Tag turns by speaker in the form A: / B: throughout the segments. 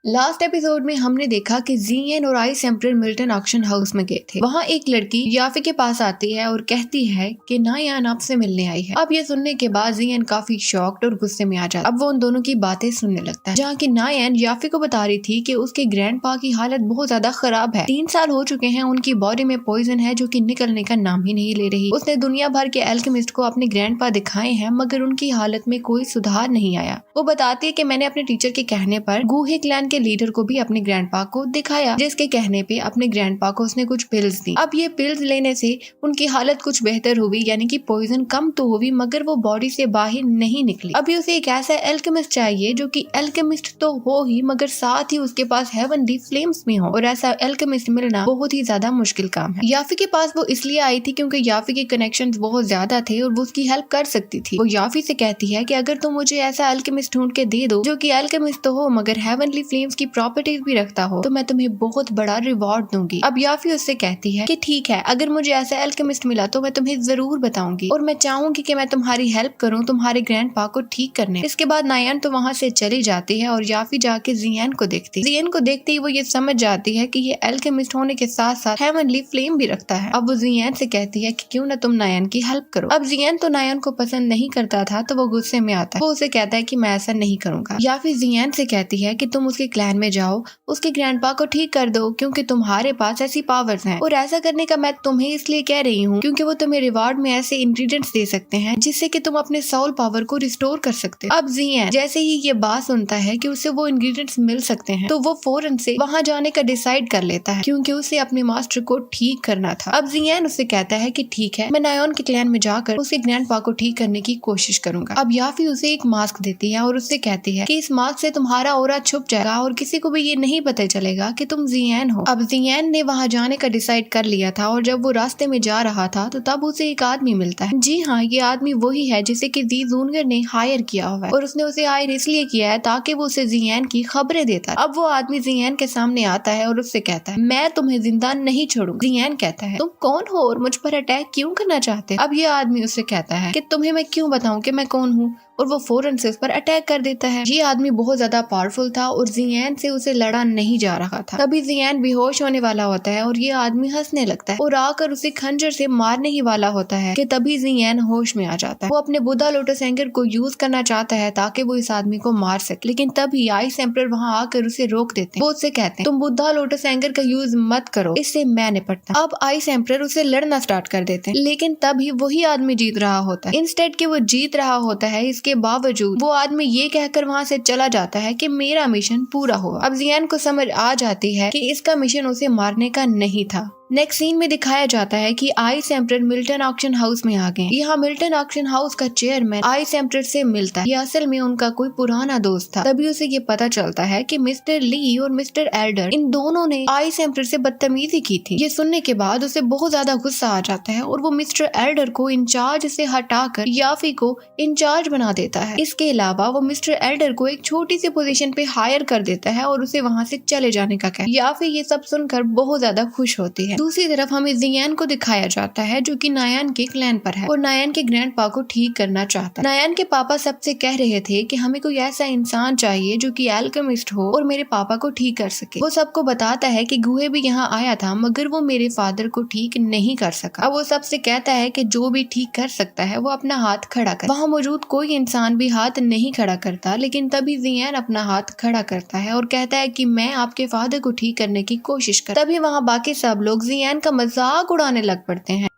A: Last episode में हमने देखा कि जियन और ice emperor Milton auction house में गए थे। वहाँ एक लड़की याफी के पास आती है और कहती है कि नायान आपसे मिलने आई है। अब ये सुनने के बाद जियन काफी शॉक्ड और गुस्से में आ जाता है। अब वो उन दोनों की बातें सुनने लगता है, जहाँ की नायान याफी को बता रही थी कि उसके ग्रैंडपा की हालत बहुत ज्यादा खराब है। 3 साल हो चुके हैं, उनकी बॉडी में पॉइजन है जो कि निकलने का नाम ही नहीं ले रही। उसने दुनिया भर के एल्केमिस्ट को अपने ग्रैंडपा दिखाए हैं, मगर उनकी हालत में कोई सुधार नहीं आया। वो बताती है कि मैंने अपने टीचर के कहने पर गूहे क्लैन के लीडर को भी अपने ग्रैंडपा को दिखाया, जिसके कहने पे अपने ग्रैंडपा को उसने कुछ पिल्स दी। अब ये पिल्स लेने से उनकी हालत कुछ बेहतर हुई, यानी कि पॉइजन कम तो हुई, मगर वो बॉडी से बाहर नहीं निकली। अभी उसे एक ऐसा एल्केमिस्ट चाहिए जो कि एल्केमिस्ट तो हो ही, मगर साथ ही उसके पास हेवनली फ्लेम्स भी हो, और ऐसा एल्केमिस्ट मिलना बहुत ही ज्यादा मुश्किल काम है। याफी के पास वो इसलिए आई थी क्योंकि याफी के कनेक्शंस बहुत ज्यादा थे और वो उसकी हेल्प कर सकती थी। वो याफी से कहती है कि अगर तुम मुझे ऐसा एल्केमिस्ट ढूंढ के दे दो जो कि एल्केमिस्ट तो हो मगर हेवनली फ्लेम्स की प्रॉपर्टीज भी रखता हो, तो मैं तुम्हें बहुत बड़ा रिवॉर्ड दूंगी। अब याफी उससे कहती है कि ठीक है, अगर मुझे ऐसा एल्केमिस्ट मिला तो मैं तुम्हें जरूर बताऊंगी और मैं चाहूंगी कि मैं तुम्हारी हेल्प करूं तुम्हारे ग्रैंडपा को ठीक करने। इसके बाद नायान तो वहाँ से चली जाती है और याफी जाके जियन को देखती। जियन को देखते ही वो ये समझ जाती है कि ये एल्केमिस्ट होने के साथ साथ हेवनली फ्लेम भी रखता है। अब वो जियन से कहती है कि क्यों ना तुम नायान की हेल्प करो। अब जियन तो नायान को पसंद नहीं करता था, तो वो गुस्से में आता है। वो उसे कहता है कि मैं ऐसा नहीं करूंगा। याफी जियन से कहती है कि तुम उसके क्लैन में जाओ, उसके ग्रैंडपा को ठीक कर दो, क्योंकि तुम्हारे पास ऐसी पावर्स हैं, और ऐसा करने का मैं तुम्हें इसलिए कह रही हूँ क्योंकि वो तुम्हें रिवार्ड में ऐसे इंग्रेडिएंट्स दे सकते हैं जिससे कि तुम अपने सोल पावर को रिस्टोर कर सकते हो। अब जियन जैसे ही ये बात सुनता है कि उसे वो इंग्रेडिएंट्स मिल सकते हैं, तो वो फौरन से वहाँ जाने का डिसाइड कर लेता है, क्योंकि उसे अपने मास्टर को ठीक करना था। अब जियन उससे कहता है कि ठीक है, मैं नायोन के क्लैन में जाकर उसके ग्रैंडपा को ठीक करने की कोशिश करूंगा। अब याफी उसे एक मास्क देती है और उससे कहती है कि इस मास्क से तुम्हारा ऑरा छुप जाएगा और किसी को भी ये नहीं पता चलेगा कि तुम जियन हो। अब जियन ने वहाँ जाने का डिसाइड कर लिया था, और जब वो रास्ते में जा रहा था तो तब उसे एक आदमी मिलता है। जी हाँ, ये आदमी वही है जिसे कि जी जूनियर ने हायर किया हुआ है, और उसने उसे हायर इसलिए किया है ताकि वो उसे जियन की खबरें देता। अब वो आदमी जियन के सामने आता है और उससे कहता है मैं तुम्हें जिंदा नहीं छोड़ूंगा। जियन कहता है तुम कौन हो और मुझ पर अटैक क्यों करना चाहते? अब ये आदमी उससे कहता है कि तुम्हें मैं क्यों बताऊं कि मैं कौन हूँ, और वो फौरन से उस पर अटैक कर देता है। ये आदमी बहुत ज्यादा पावरफुल था और जियन से उसे लड़ा नहीं जा रहा था। तभी जियन बेहोश होने वाला होता है और ये आदमी हंसने लगता है और आकर उसे खंजर से मारने ही वाला होता है कि तभी जियन होश में आ जाता है। वो अपने बुद्धा लोटस एंगर को यूज करना चाहता है ताकि वो इस आदमी को मार सके, लेकिन तभी आइस एम्परर वहाँ आकर उसे रोक देते हैं। वो उससे कहते हैं तुम बुद्धा लोटस एंगर का यूज मत करो, इससे मैं निपटता। अब आइस एम्परर उसे लड़ना स्टार्ट कर देते हैं, लेकिन तभी वही आदमी जीत रहा होता है। इंस्टेड कि वो जीत रहा होता है, इसके बावजूद वो आदमी ये कहकर वहाँ से चला जाता है कि मेरा मिशन पूरा हुआ। अब जियन को समझ आ जाती है कि इसका मिशन उसे मारने का नहीं था। नेक्स्ट सीन में दिखाया जाता है कि ice emperor Milton auction house में आ गए। यहाँ मिल्टन ऑक्शन हाउस का चेयरमैन आइस एम्परर से मिलता है। ये असल में उनका कोई पुराना दोस्त था। तभी उसे ये पता चलता है कि मिस्टर ली और मिस्टर एल्डर इन दोनों ने आइस एम्परर से बदतमीजी की थी। ये सुनने के बाद उसे बहुत ज्यादा गुस्सा आ जाता है और वो मिस्टर एल्डर को इंचार्ज से हटाकर याफी को इंचार्ज बना देता है। इसके अलावा वो मिस्टर एल्डर को एक छोटी सी पोजीशन पे हायर कर देता है और उसे वहाँ से चले जाने का कहता है। याफी ये सब सुनकर बहुत ज्यादा खुश होती है। दूसरी तरफ हमें जियन को दिखाया जाता है जो कि नायान के क्लैन पर है और नायान के ग्रैंडपा को ठीक करना चाहता है। नायान के पापा सबसे कह रहे थे कि हमें कोई ऐसा इंसान चाहिए जो कि एल्केमिस्ट हो और मेरे पापा को ठीक कर सके। वो सबको बताता है कि गुहे भी यहाँ आया था, मगर वो मेरे फादर को ठीक नहीं कर सका। अब वो सबसे कहता है कि जो भी ठीक कर सकता है वो अपना हाथ खड़ा कर। वहाँ मौजूद कोई इंसान भी हाथ नहीं खड़ा करता, लेकिन तभी जियन अपना हाथ खड़ा करता है और कहता है कि मैं आपके फादर को ठीक करने की कोशिश कर। तभी वहाँ बाकी सब लोग जियन का मजाक उड़ाने लग पड़ते हैं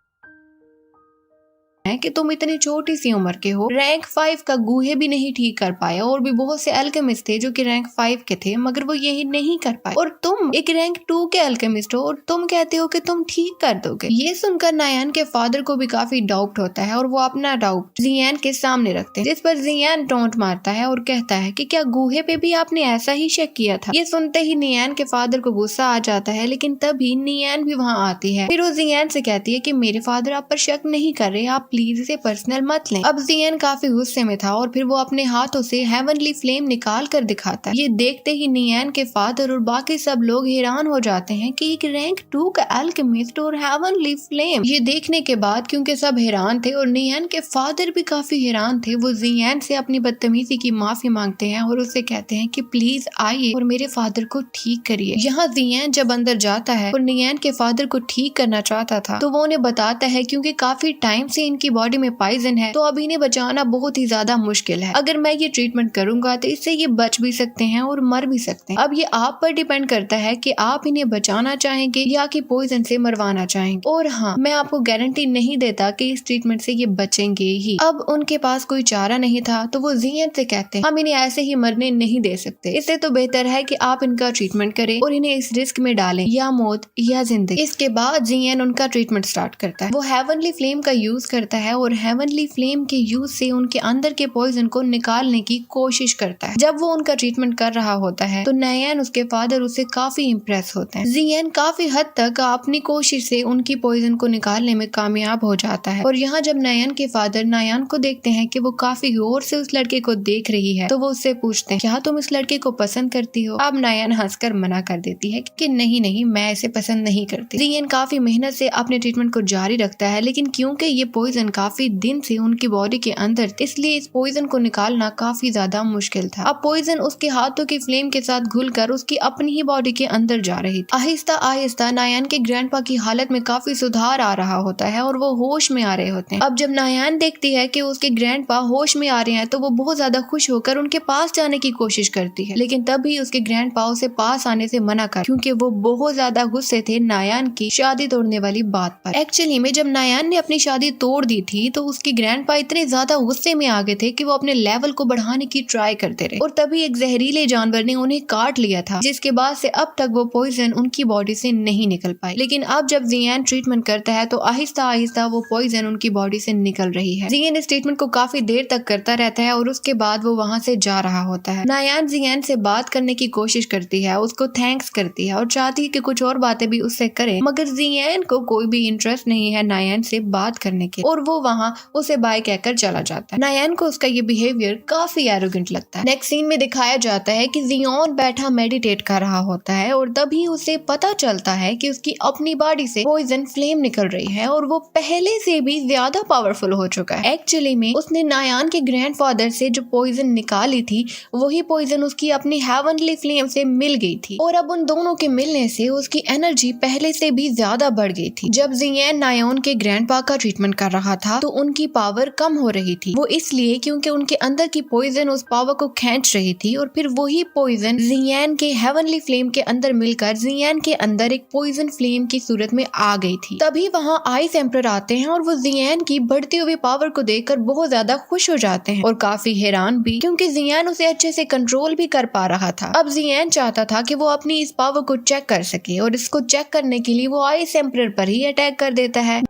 A: कि तुम इतनी छोटी सी उम्र के हो, रैंक 5 का गूहे भी नहीं ठीक कर पाया, और भी बहुत से एल्केमिस्ट थे जो कि रैंक 5 के थे, मगर वो यही नहीं कर पाए, और तुम एक रैंक 2 के एल्केमिस्ट हो और तुम कहते हो कि तुम ठीक कर दोगे। ये सुनकर नायान के फादर को भी काफी डाउट होता है और वो अपना डाउट जियन के सामने रखते हैं, जिस पर जियन टोंट मारता है और कहता है कि क्या गूहे पे भी आपने ऐसा ही शक किया था? ये सुनते ही नियान के फादर को गुस्सा आ जाता है, लेकिन तभी नियान भी वहाँ आती है। फिर वो जियन से कहती है कि मेरे फादर आप पर शक नहीं कर रहे, आप प्लीज इसे पर्सनल मत लें। अब जियन काफी गुस्से में था और फिर वो अपने हाथों से हेवनली फ्लेम निकाल कर दिखाता है। ये देखते ही नियान के फादर और बाकी सब लोग हैरान हो जाते हैं कि एक रैंक 2 का अल्केमिस्ट और हेवनली फ्लेम। ये देखने के बाद क्योंकि सब हैरान थे और नियान के फादर भी काफी हैरान थे, वो जियान से अपनी बदतमीजी की माफी मांगते हैं और उससे कहते हैं कि प्लीज आइए और मेरे फादर को ठीक करिए। यहाँ जियान जब अंदर जाता है और नियान के फादर को ठीक करना चाहता था तो वो उन्हें बताता है क्योंकि काफी टाइम से इनकी बॉडी में पॉइजन है तो अब इन्हें बचाना बहुत ही ज्यादा मुश्किल है। अगर मैं ये ट्रीटमेंट करूंगा तो इससे ये बच भी सकते हैं और मर भी सकते हैं। अब ये आप पर डिपेंड करता है कि आप इन्हें बचाना चाहेंगे या कि पॉइजन से मरवाना चाहेंगे। और हाँ, मैं आपको गारंटी नहीं देता कि इस ट्रीटमेंट से ये बचेंगे ही। अब उनके पास कोई चारा नहीं था तो वो जियन से कहते हैं हम इन्हें ऐसे ही मरने नहीं दे सकते, इससे तो बेहतर है कि आप इनका ट्रीटमेंट करें और इन्हें इस रिस्क में डालें, या मौत या जिंदगी। इसके बाद जियन उनका ट्रीटमेंट स्टार्ट करता है। वो हेवनली फ्लेम का यूज करता है और हेवनली फ्लेम के यूज से उनके अंदर के पॉइजन को निकालने की कोशिश करता है। जब वो उनका ट्रीटमेंट कर रहा होता है तो नयान उसके फादर उससे काफी इम्प्रेस होते हैं। जियन काफी हद तक अपनी कोशिश से उनकी पॉइजन को निकालने में कामयाब हो जाता है। और यहाँ जब नयान के फादर नयान को देखते हैं कि वो काफी गौर से उस लड़के को देख रही है तो वो उससे पूछते हैं क्या तुम इस लड़के को पसंद करती हो। अब नयान हंसकर मना कर देती है कि नहीं नहीं, मैं इसे पसंद नहीं करती। जियन काफी मेहनत से अपने ट्रीटमेंट को जारी रखता है लेकिन क्योंकि ये पॉइजन काफी दिन से उनकी बॉडी के अंदर इसलिए इस पॉइजन को निकालना काफी ज्यादा मुश्किल था। अब पॉइजन उसके हाथों की फ्लेम के साथ घुलकर उसकी अपनी ही बॉडी के अंदर जा रही थी। आहिस्ता आहिस्ता नायान के ग्रैंडपा की हालत में काफी सुधार आ रहा होता है और वो होश में आ रहे होते हैं। अब जब नायान देखती है कि उसके ग्रैंडपा होश में आ रहे हैं तो वो बहुत ज्यादा खुश होकर उनके पास जाने की कोशिश करती है, लेकिन तभी उसके ग्रैंडपा उसे पास आने से मना कर क्योंकि वो बहुत ज्यादा गुस्से थे नायान की शादी तोड़ने वाली बात पर। एक्चुअली में जब नायान ने अपनी शादी तोड़ दी थी तो उसके ग्रैंडपा इतने ज्यादा गुस्से में आ गए थे कि वो अपने लेवल को बढ़ाने की ट्राई करते रहे और तभी एक जहरीले जानवर ने उन्हें काट लिया था, जिसके बाद से अब तक वो पॉइजन उनकी बॉडी से नहीं निकल पाई। लेकिन अब जब जियान ट्रीटमेंट करता है तो आहिस्ता आहिस्ता वो पॉइजन उनकी बॉडी से निकल रही है। जियान इस ट्रीटमेंट को काफी देर तक करता रहता है और उसके बाद वो वहाँ से जा रहा होता है। नायान जियान से बात करने की कोशिश करती है, उसको थैंक्स करती है और चाहती है कि कुछ और बातें भी उससे करे, मगर जियान को कोई भी इंटरेस्ट नहीं है नायान से बात करने के और वो वहाँ उसे बाय कहकर चला जाता है। नायान को उसका ये बिहेवियर काफी एरोगेंट लगता है। नेक्स्ट सीन में दिखाया जाता है कि जियोन बैठा मेडिटेट कर रहा होता है और तभी उसे पता चलता है कि उसकी अपनी बॉडी से पॉइजन फ्लेम निकल रही है और वो पहले से भी ज्यादा पावरफुल हो चुका है। एक्चुअली में उसने नायान के ग्रैंडफादर से जो पॉइजन निकाली थी वही पॉइजन उसकी अपनी हेवनली फ्लेम से मिल गई थी और अब उन दोनों के मिलने से उसकी एनर्जी पहले से भी ज्यादा बढ़ गई थी। जब जियान नायोन के ग्रैंडपा का ट्रीटमेंट कर रहा था तो उनकी पावर कम हो रही थी, वो इसलिए क्योंकि उनके अंदर की पॉइजन उस पावर को खींच रही थी और फिर वही पॉइजन जियान के हेवनली फ्लेम के अंदर मिलकर जियान के अंदर एक पॉइजन फ्लेम की सूरत में आ गई थी। तभी वहाँ आइस एम्परर आते हैं और वो जियान की बढ़ती हुई पावर को देखकर बहुत ज्यादा खुश हो जाते हैं और काफी हैरान भी क्योंकि जियान उसे अच्छे से कंट्रोल भी कर पा रहा था। अब जियान चाहता था कि वो अपनी इस पावर को चेक कर सके और इसको चेक करने के लिए वो आइस एम्परर पर ही अटैक कर देता है,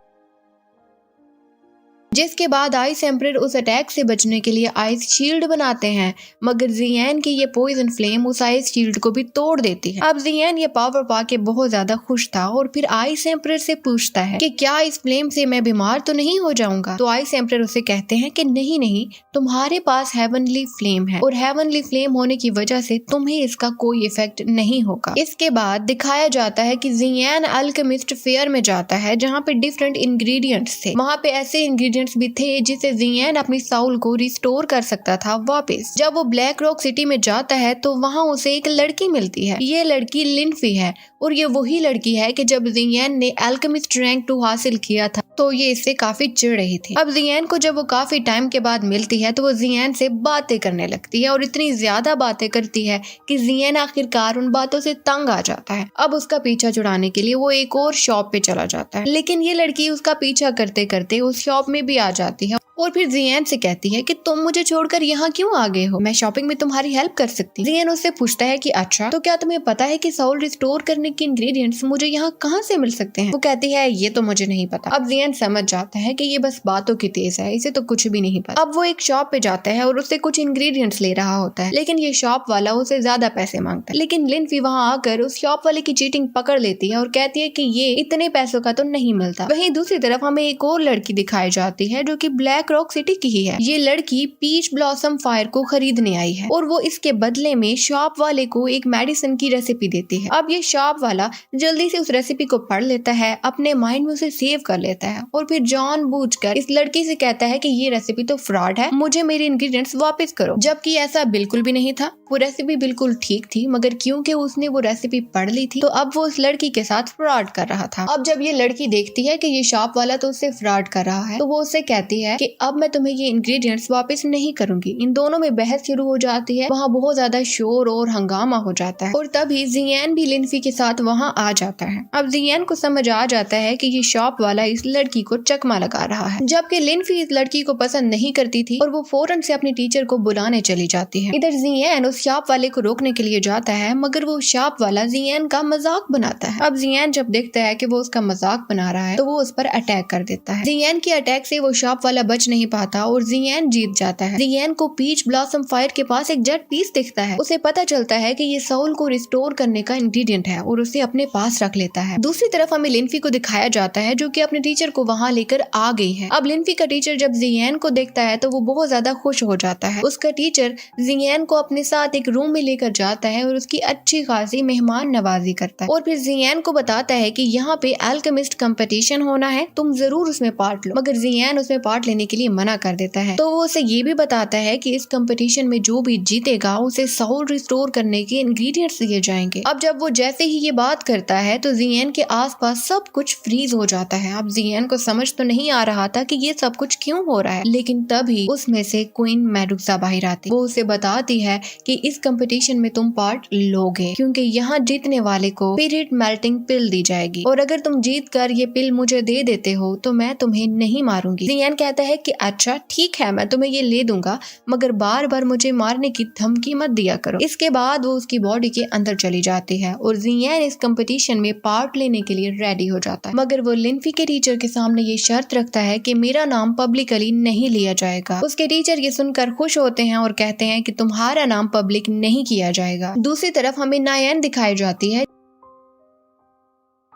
A: जिसके बाद आइस एम्परर उस अटैक से बचने के लिए आइस शील्ड बनाते हैं, मगर जियान की ये पॉइजन फ्लेम उस आइस शील्ड को भी तोड़ देती है। अब जियान ये पावर पाके बहुत ज्यादा खुश था और फिर आइस एम्परर से पूछता है कि क्या इस फ्लेम से मैं बीमार तो नहीं हो जाऊंगा। तो आइस एम्परर उसे कहते हैं कि नहीं नहीं, तुम्हारे पास हेवनली फ्लेम है और हेवनली फ्लेम होने की वजह से तुम्हें इसका कोई इफेक्ट नहीं होगा। इसके बाद दिखाया जाता है कि जियान अल्केमिस्ट फेयर में जाता है जहाँ पे डिफरेंट इंग्रेडिएंट्स थे। वहाँ पे ऐसे इंग्रेडिएंट्स भी थे जिससे जियान अपनी साउल को रिस्टोर कर सकता था वापस। जब वो ब्लैक रॉक सिटी में जाता है तो वहाँ उसे एक लड़की मिलती है। ये लड़की लिनफी है और ये वही लड़की है कि जब जियान ने अल्केमिस्ट रैंक 2 हासिल किया था तो ये इससे काफी चिढ़ रही थी। अब जियान को जब वो काफी टाइम के बाद मिलती है तो वो जियान से बातें करने लगती है और इतनी ज्यादा बातें करती है कि जियान आखिरकार उन बातों से तंग आ जाता है। अब उसका पीछा छुड़ाने के लिए वो एक और शॉप पे चला जाता है, लेकिन ये लड़की उसका पीछा करते करते उस शॉप में भी आ जाती है और फिर जियान से कहती है कि तुम मुझे छोड़कर यहाँ क्यों आ गए हो, मैं शॉपिंग में तुम्हारी हेल्प कर सकती हूँ। जियान उससे पूछता है कि अच्छा, तो क्या तुम्हें पता है कि सोल रिस्टोर करने के इंग्रेडिएंट्स मुझे यहाँ कहाँ से मिल सकते हैं? वो कहती है ये तो मुझे नहीं पता। अब जियान समझ जाता है कि ये बस बातों की तेज है, इसे तो कुछ भी नहीं पता। अब वो एक शॉप पे जाता है और उससे कुछ इंग्रेडिएंट्स ले रहा होता है, लेकिन ये शॉप वाला उसे ज्यादा पैसे मांगता है। लेकिन लिनफी वहाँ आकर उस शॉप वाले की चीटिंग पकड़ लेती है और कहती है कि ये इतने पैसों का तो नहीं मिलता। वहीं दूसरी तरफ हमें एक और लड़की दिखाई जाती है जो कि ब्लैक रॉक सिटी की ही है। ये लड़की पीच ब्लॉसम फायर को खरीदने आई है और वो इसके बदले में शॉप वाले को एक मेडिसिन की रेसिपी देती है। अब ये शॉप वाला जल्दी से उस रेसिपी को पढ़ लेता है, अपने माइंड में उसे सेव कर लेता है और फिर जानबूझकर इस लड़की से कहता है कि ये रेसिपी तो फ्रॉड है, मुझे मेरे इंग्रेडिएंट्स वापस करो। जबकि ऐसा बिल्कुल भी नहीं था, वो रेसिपी बिल्कुल ठीक थी, मगर क्योंकि उसने वो रेसिपी पढ़ ली थी तो अब वो उस लड़की के साथ फ्रॉड कर रहा था। अब जब ये लड़की देखती है कि ये शॉप वाला तो उससे फ्रॉड कर रहा है तो वो उससे कहती है कि अब मैं तुम्हें ये इंग्रेडिएंट्स वापस नहीं करूंगी। इन दोनों में बहस शुरू हो जाती है, वहाँ बहुत ज्यादा शोर और हंगामा हो जाता है और तभी जियान भी लिनफी के साथ वहाँ आ जाता है। अब जियान को समझ आ जाता है कि ये शॉप वाला इस लड़की को चकमा लगा रहा है, जबकि लिनफी इस लड़की को पसंद नहीं करती थी और वो फौरन से अपनी टीचर को बुलाने चली जाती है। इधर जियान उस शॉप वाले को रोकने के लिए जाता है, मगर वो शॉप वाला जियान का मजाक बनाता है। अब जियान जब देखता है कि वो उसका मजाक बना रहा है तो वो उस पर अटैक कर देता है। जियान के अटैक से वो शॉप वाला बच नहीं पाता और जियान जीत जाता है। जियान को पीच ब्लॉसम फायर के पास एक जेट पीस दिखता है। उसे पता चलता है कि ये सोल को रिस्टोर करने का इंग्रेडिएंट है और उसे अपने पास रख लेता है। दूसरी तरफ हमें लिनफी को दिखाया जाता है जो कि अपने टीचर को वहाँ लेकर आ गई है। अब लिनफी का टीचर जब जियान को देखता है तो वो बहुत ज्यादा खुश हो जाता है। उसका टीचर जियान को अपने साथ एक रूम में लेकर जाता है और उसकी अच्छी खासी मेहमान नवाजी करता है और फिर जियान को बताता है कि यहाँ पे अल्केमिस्ट कंपटीशन होना है, तुम जरूर उसमें पार्ट लो। मगर जियान उसमें पार्ट लेने के लिए मना कर देता है। तो वो उसे ये भी बताता है कि इस कंपटीशन में जो भी जीतेगा उसे सोल रिस्टोर करने के इंग्रेडिएंट्स दिए जाएंगे। अब जब वो जैसे ही ये बात करता है तो जियान के आसपास सब कुछ फ्रीज हो जाता है। अब जियान को समझ तो नहीं आ रहा था कि ये सब कुछ क्यों हो रहा है, लेकिन तभी उसमें से क्वीन मेडुसा बाहर आती। वो उसे बताती है कि इस कंपटीशन में तुम पार्ट लोगे क्योंकि यहाँ जीतने वाले को स्पिरिट मेल्टिंग पिल दी जाएगी और अगर तुम जीत कर ये पिल मुझे दे देते हो तो मैं तुम्हें नहीं मारूंगी। जियान कहता है कि अच्छा ठीक है, मैं तुम्हें ये ले दूंगा, मगर बार बार मुझे मारने की धमकी मत दिया करो। इसके बाद वो उसकी बॉडी के अंदर चली जाती है और जियान इस कंपटीशन में पार्ट लेने के लिए रेडी हो जाता है, मगर वो लिनफी के टीचर के सामने ये शर्त रखता है कि मेरा नाम पब्लिकली नहीं लिया जाएगा। उसके टीचर ये सुनकर खुश होते हैं और कहते हैं कि तुम्हारा नाम पब्लिक नहीं किया जाएगा। दूसरी तरफ हमें नायन दिखाई जाती है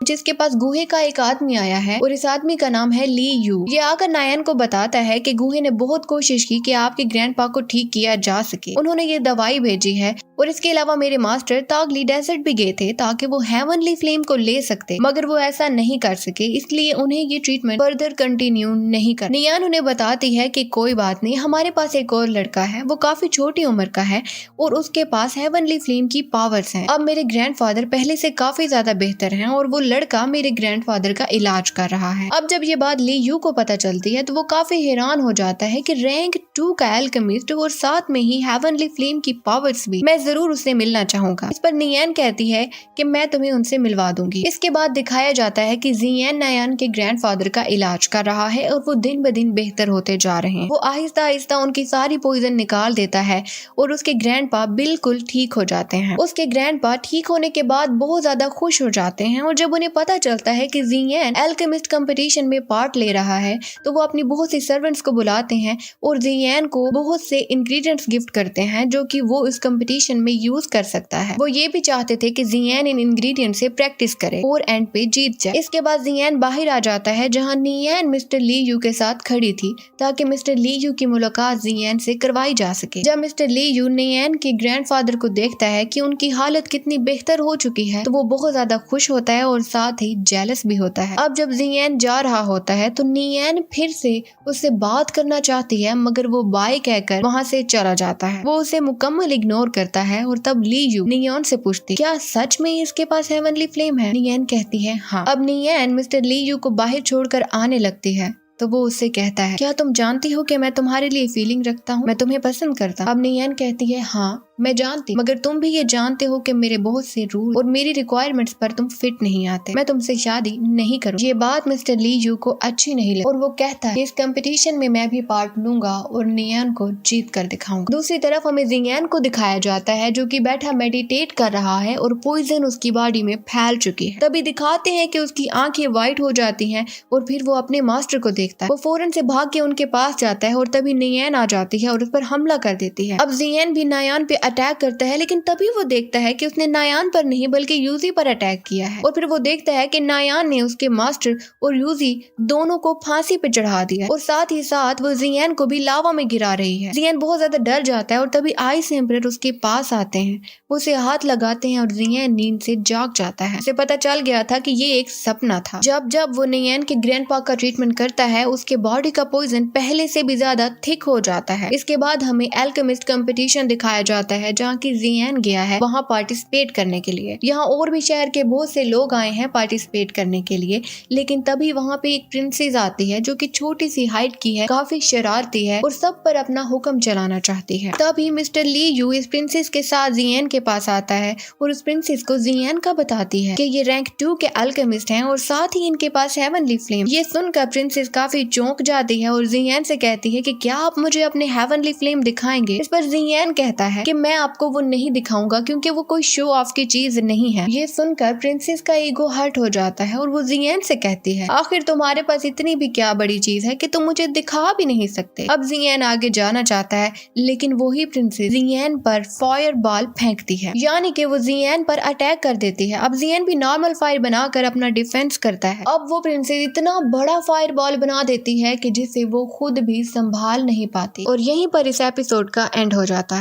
A: जिसके पास गुहे का एक आदमी आया है और इस आदमी का नाम है ली यू। ये आकर नायन को बताता है कि गुहे ने बहुत कोशिश की कि आपके ग्रैंडपा को ठीक किया जा सके, उन्होंने ये दवाई भेजी है और इसके अलावा मेरे मास्टर तागली डेजर्ट भी गए थे ताकि वो हेवनली फ्लेम को ले सकते, मगर वो ऐसा नहीं कर सके, इसलिए उन्हें ये ट्रीटमेंट फर्दर कंटिन्यू नहीं कर। नियान उन्हें बताती है कि कोई बात नहीं, हमारे पास एक और लड़का है, वो काफी छोटी उम्र का है और उसके पास हेवनली फ्लेम की पावर्स हैं। अब मेरे ग्रैंडफादर पहले से काफी ज्यादा बेहतर हैं और वो लड़का मेरे ग्रैंडफादर का इलाज कर रहा है। अब जब ये बात ली यू को पता चलती है तो वो काफी हैरान हो जाता है कि रैंक 2 का एल्केमिस्ट और साथ में ही हेवनली फ्लेम की पावर्स भी, मैं जरूर उससे मिलना चाहूंगा। इस पर नियान कहती है कि मैं तुम्हें उनसे मिलवा दूंगी। इसके बाद दिखाया जाता है कि जियान नायान के ग्रैंडफादर का इलाज कर रहा है और वो दिन ब दिन बेहतर होते जा रहे हैं। वो आहिस्ता आहिस्ता उनकी सारी पॉइजन निकाल देता है और उसके ग्रैंडपा बिल्कुल ठीक हो जाते हैं। उसके ग्रैंडपा ठीक होने के बाद बहुत ज्यादा खुश हो जाते हैं और जब उन्हें पता चलता है कि जियान एल्केमिस्ट कंपटीशन में पार्ट ले रहा है तो वो अपनी बहुत सी सर्वेंट्स को बुलाते हैं और जियान को बहुत से इंग्रेडिएंट्स गिफ्ट करते हैं जो कि वो इस कंपटीशन में यूज कर सकता है। वो ये भी चाहते थे कि जियान इन इंग्रेडिएंट से प्रैक्टिस करे और एंड पे जीत जाए। इसके बाद जियान बाहर आ जाता है जहाँ नियान मिस्टर ली यू के साथ खड़ी थी ताकि मिस्टर ली यू की मुलाकात जियान से करवाई जा सके। जब मिस्टर ली यू नियान के ग्रैंडफादर को देखता है कि उनकी हालत कितनी बेहतर हो चुकी है तो वो बहुत ज्यादा खुश होता है और साथ ही जेलस भी होता है। अब जब जियान जा रहा होता है तो नियान फिर से उससे बात करना चाहती है मगर वो बाय कहकर वहाँ से चला जाता है। वो उसे मुकम्मल इग्नोर करता है और तब ली यू नियान से पूछती क्या सच में इसके पास हेवनली फ्लेम है? नियान कहती है हाँ। अब नियान मिस्टर ली यू को बाहर छोड़कर आने लगती है तो वो उससे कहता है क्या तुम जानती हो कि मैं तुम्हारे लिए फीलिंग रखता हूँ, मैं तुम्हें पसंद करता हूँ। अब नियान कहती है हाँ मैं जानती, मगर तुम भी ये जानते हो कि मेरे बहुत से रूल और मेरी रिक्वायरमेंट्स पर तुम फिट नहीं आते। मैं तुमसे शादी नहीं करूँ। ये बात मिस्टर ली यू को अच्छी नहीं लगी और वो कहता है इस कंपटीशन में मैं भी पार्ट लूंगा और नियान को जीत कर दिखाऊंगा। दूसरी तरफ हमें जिंगयान को दिखाया जाता है जो कि बैठा मेडिटेट कर रहा है और पॉइजन उसकी बॉडी में फैल चुकी है। तभी दिखाते हैं कि उसकी आंखें व्हाइट हो जाती हैं और फिर वो अपने मास्टर को देखता है। वो फौरन से भाग के उनके पास जाता है और तभी नियान आ जाती है और उस पर हमला कर देती है। अब जियान भी नायान पे अटैक करता है, लेकिन तभी वो देखता है कि उसने नायान पर नहीं बल्कि यूजी पर अटैक किया है और फिर वो देखता है कि नायान ने उसके मास्टर और यूजी दोनों को फांसी पे चढ़ा दिया और साथ ही साथ वो जियान को भी लावा में गिरा रही है। जियान बहुत ज्यादा डर जाता है और तभी आइस एम्परर उसके पास आते हैं। वो उसे हाथ लगाते हैं और जियान नींद से जाग जाता है। उसे पता चल गया था कि ये एक सपना था। जब वो नियान के ग्रैंडपा का ट्रीटमेंट करता है उसके बॉडी का पॉइजन पहले से भी ज्यादा थिक हो जाता है। इसके बाद हमें एल्केमिस्ट कंपटीशन दिखाया जाता है जहाँ की जियान गया है वहाँ पार्टिसिपेट करने के लिए। यहाँ और भी शहर के बहुत से लोग आए हैं पार्टिसिपेट करने के लिए, लेकिन तभी वहाँ पे एक प्रिंसेस आती है जो कि छोटी सी हाइट की है, काफी शरारती है और सब पर अपना हुक्म चलाना चाहती है। तभी मिस्टर ली यू इस प्रिंसेस के साथ जियान के पास आता है और उस प्रिंसेस को जियान का बताती है कि ये रैंक 2 के अल्केमिस्ट हैं और साथ ही इनके पास हेवनली फ्लेम। ये सुनकर प्रिंसेस काफी चौंक जाती है और जियान से कहती है कि क्या आप मुझे अपने हेवनली फ्लेम दिखाएंगे। इस पर जियान कहता है कि मैं आपको वो नहीं दिखाऊंगा क्योंकि वो कोई शो ऑफ की चीज नहीं है। ये सुनकर प्रिंसेस का ईगो हर्ट हो जाता है और वो जियान से कहती है आखिर तुम्हारे पास इतनी भी क्या बड़ी चीज है कि तुम मुझे दिखा भी नहीं सकते। अब जियान आगे जाना चाहता है, लेकिन वही प्रिंसेस जियान पर फायर बॉल फेंकती है, यानी कि वो जियान पर अटैक कर देती है। अब जियान भी नॉर्मल फायर बनाकर अपना डिफेंस करता है। अब वो प्रिंसेस इतना बड़ा फायर बॉल बना देती है कि जिसे वो खुद भी संभाल नहीं पाती और यहीं पर इस एपिसोड का एंड हो जाता है।